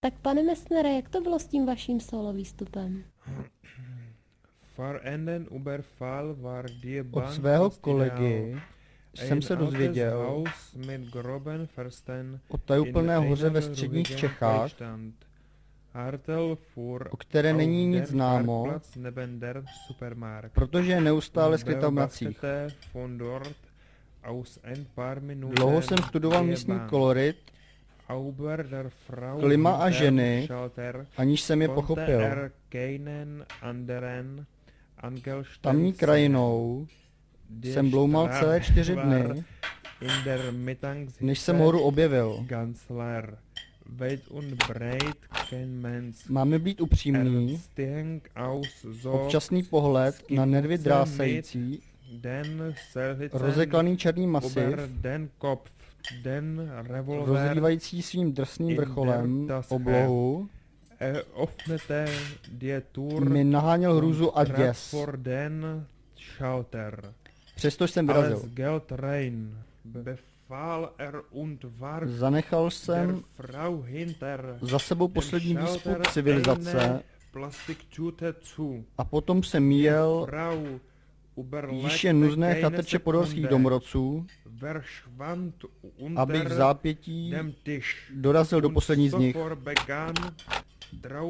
Tak pane Messnere, jak to bylo s tím vaším solo výstupem? Od svého kolegy jsem se dozvěděl o tajuplné hoře ve středních Čechách, o které není nic známo, protože je neustále skryta v mracích. Dlouho jsem studoval místní kolorit, klima a ženy, aniž jsem je pochopil. Tamní krajinou jsem bloumal celé 4 dny, než jsem horu objevil. Máme být upřímní, občasný pohled na nervy drásající, rozeklaný černý masiv, rozrývající svým drsným vrcholem oblohu, mi naháněl hrůzu a děs. Přestož jsem vyrazil. Zanechal jsem za sebou poslední výspu civilizace a potom jsem jel již jen nuzné chatrče podhorských domorodců, abych v zápětí dorazil do poslední z nich.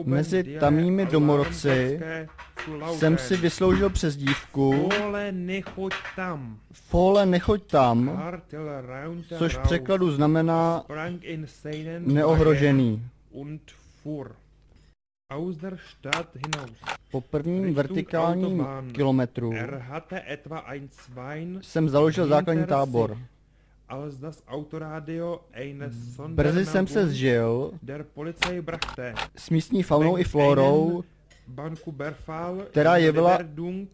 Mezi tamními domorodci jsem si vysloužil přezdívku Fole nechoď tam, což v překladu znamená neohrožený. Po prvním vertikálním kilometru jsem založil základní tábor. Brzy jsem se sžil s místní faunou i flórou, která jevila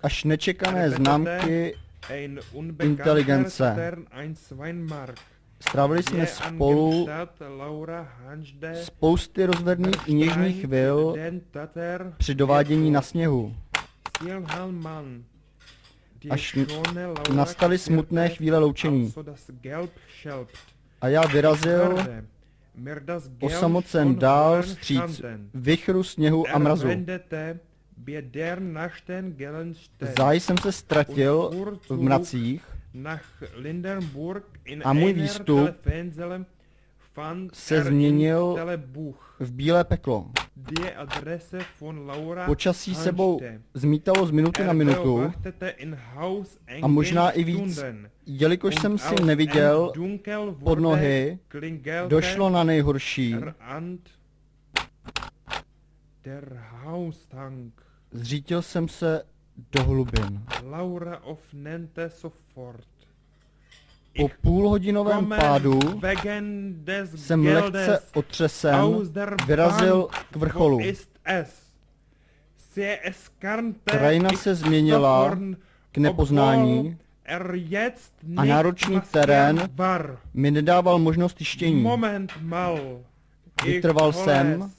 až nečekané známky inteligence. Strávili jsme spolu spousty rozvedných i něžných chvil při dovádění na sněhu. Až nastaly smutné chvíle loučení. A já vyrazil osamocen dál vstříc vichru, sněhu a mrazu. Záj jsem se ztratil v mracích a můj výstup se změnil v bílé peklo. Počasí sebou zmítalo z minuty na minutu a možná i víc, jelikož jsem si neviděl pod nohy, došlo na nejhorší. Zřítil jsem se do hlubin. Po půlhodinovém pádu jsem lehce otřesen vyrazil k vrcholu. Krajina se změnila k nepoznání a náročný terén mi nedával možnost jištění. Vytrval jsem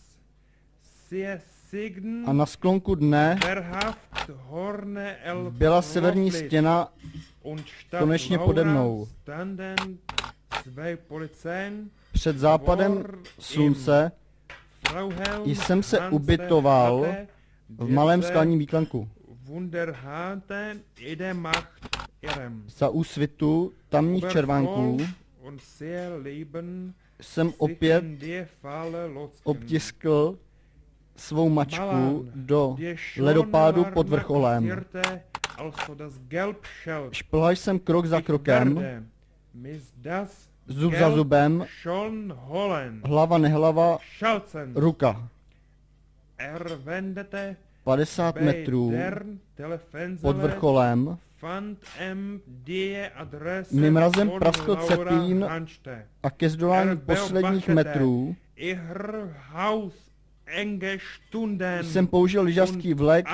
a na sklonku dne byla severní stěna konečně pode mnou. Před západem slunce jsem se ubytoval v malém skalním výklenku. Za úsvitu tamních červánků jsem opět obtiskl svou mačku do ledopádu pod vrcholem. Šplhal jsem krok za krokem, zub za zubem, hlava nehlava, ruka. 50 metrů pod vrcholem mi mrazem praskl cepín a ke zdolání posledních metrů jsem použil lyžařský vlek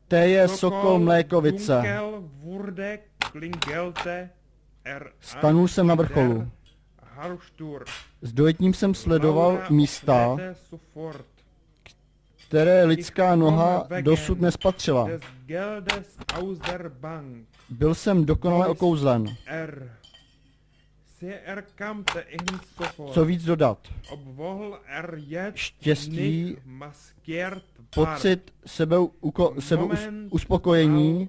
T.J. Sokol Mlékovice. Stanul jsem na vrcholu. S dojetím jsem sledoval místa, které lidská noha dosud nespatřila. Byl jsem dokonale okouzlen. Co víc dodat? Štěstí, pocit sebeuspokojení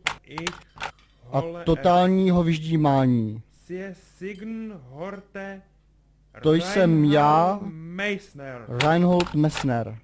a totálního vyždímání. To jsem já, Reinhold Messner.